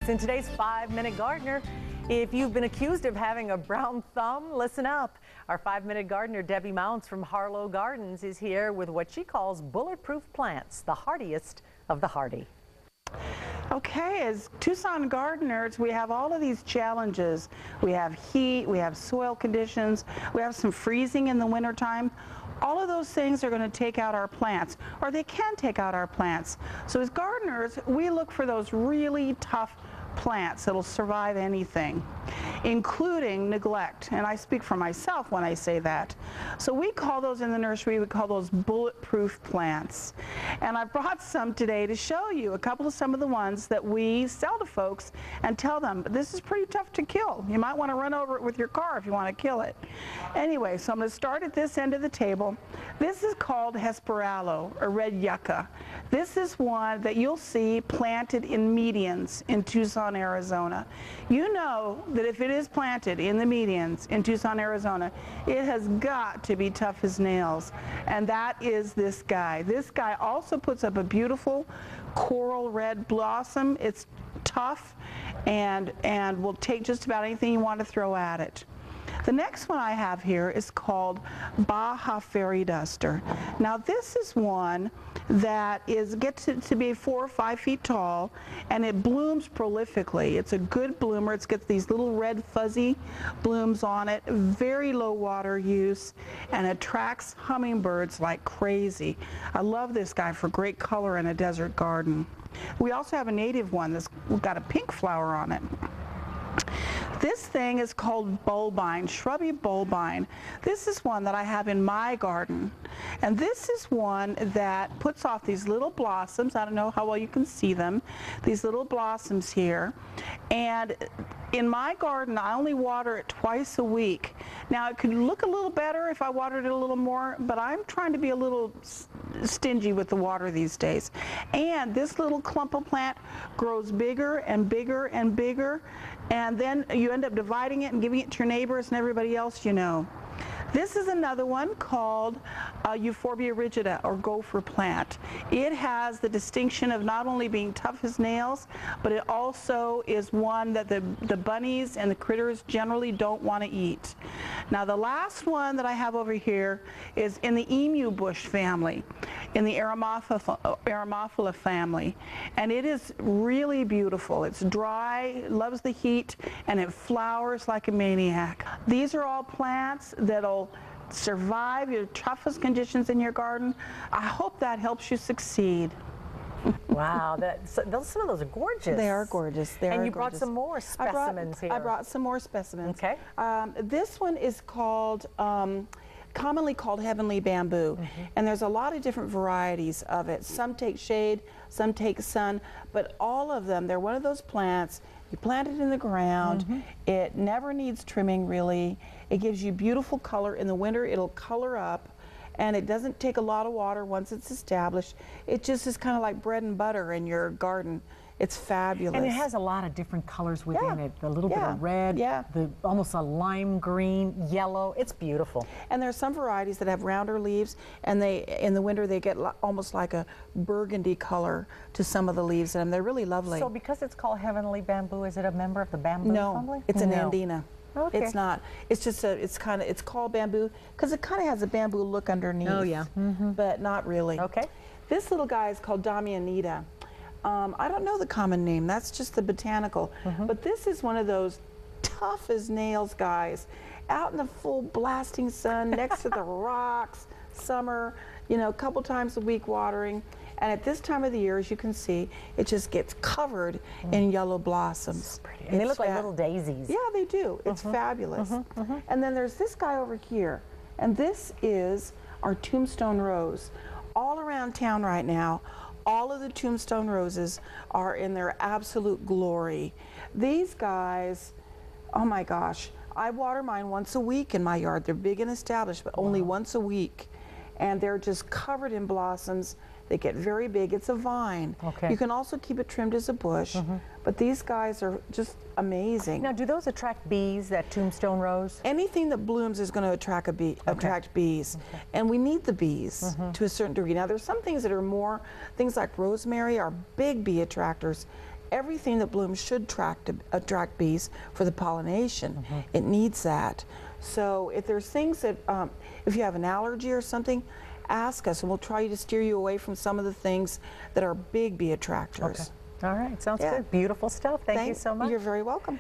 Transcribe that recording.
In today's 5-Minute Gardener, if you've been accused of having a brown thumb, listen up. Our 5-Minute Gardener, Debbie Mounts from Harlow Gardens, is here with what she calls bulletproof plants, the hardiest of the hardy. Okay, as Tucson gardeners, we have all of these challenges. We have heat, we have soil conditions, we have some freezing in the wintertime. All of those things are going to take out our plants, or they can take out our plants. So as gardeners, we look for those really tough plants that'll survive anything, including neglect. And I speak for myself when I say that. So we call those in the nursery, we call those bulletproof plants. And I brought some today to show you a couple of some of the ones that we sell to folks and tell them, this is pretty tough to kill. You might want to run over it with your car if you want to kill it. Anyway, so I'm going to start at this end of the table. This is called Hesperalo, or red yucca. This is one that you'll see planted in medians in Tucson, Arizona. You know that if it is planted in the medians in Tucson, Arizona, it has got to be tough as nails. And that is this guy. This guy also puts up a beautiful coral red blossom. It's tough and will take just about anything you want to throw at it. The next one I have here is called Baja Fairy Duster. Now this is one that gets to be 4 or 5 feet tall, and it blooms prolifically. It's a good bloomer. It's got these little red fuzzy blooms on it, very low water use, and attracts hummingbirds like crazy. I love this guy for great color in a desert garden. We also have a native one that's got a pink flower on it. This thing is called bulbine, shrubby bulbine. This is one that I have in my garden. And this is one that puts off these little blossoms. I don't know how well you can see them. These little blossoms here. And in my garden, I only water it twice a week. Now, it could look a little better if I watered it a little more, but I'm trying to be a little stingy with the water these days. And this little clump of plant grows bigger and bigger and bigger, and then you end up dividing it and giving it to your neighbors and everybody else you know. This is another one called Euphorbia rigida, or gopher plant. It has the distinction of not only being tough as nails, but it also is one that the bunnies and the critters generally don't want to eat. Now the last one that I have over here is in the emu bush family, in the Aromophila family, and it is really beautiful. It's dry, loves the heat, and it flowers like a maniac. These are all plants that'll survive your toughest conditions in your garden. I hope that helps you succeed. Wow, some of those are gorgeous. They are gorgeous. And you brought some more specimens here. I brought some more specimens. Okay. This one is called, commonly called heavenly bamboo. And there's a lot of different varieties of it. Some take shade, some take sun, but all of them, they're one of those plants. You plant it in the ground. It never needs trimming, really. It gives you beautiful color. In the winter, it'll color up, and it doesn't take a lot of water once it's established. It just is kind of like bread and butter in your garden. It's fabulous. And it has a lot of different colors within it. A little bit of red, almost a lime green, yellow. It's beautiful. And there's some varieties that have rounder leaves, and in the winter they get almost like a burgundy color to some of the leaves, and they're really lovely. So because it's called heavenly bamboo, is it a member of the bamboo family? No, it's an andina. Okay. It's not. It's just it's called bamboo because it kind of has a bamboo look underneath. Oh yeah. But not really. Okay. This little guy is called Damianita. I don't know the common name, that's just the botanical, but this is one of those tough as nails guys, out in the full blasting sun, next to the rocks, summer, you know, a couple times a week watering, and at this time of the year, as you can see, it just gets covered in yellow blossoms. So pretty. And they look like little daisies. Yeah, they do. It's fabulous. And then there's this guy over here, and this is our tombstone rose. All around town right now, all of the tombstone roses are in their absolute glory. These guys, oh my gosh, I water mine once a week in my yard. They're big and established, but only once a week. And they're just covered in blossoms. They get very big. It's a vine. Okay. You can also keep it trimmed as a bush, but these guys are just amazing. Now, do those attract bees, that tombstone rose? Anything that blooms is going to attract attract bees, and we need the bees to a certain degree. Now, there's some things that are more, things like rosemary are big bee attractors, everything that blooms should attract bees for the pollination. It needs that. So if there's things that, if you have an allergy or something, ask us and we'll try to steer you away from some of the things that are big bee attractors. Okay. All right, sounds good. Beautiful stuff. Thank you so much. You're very welcome.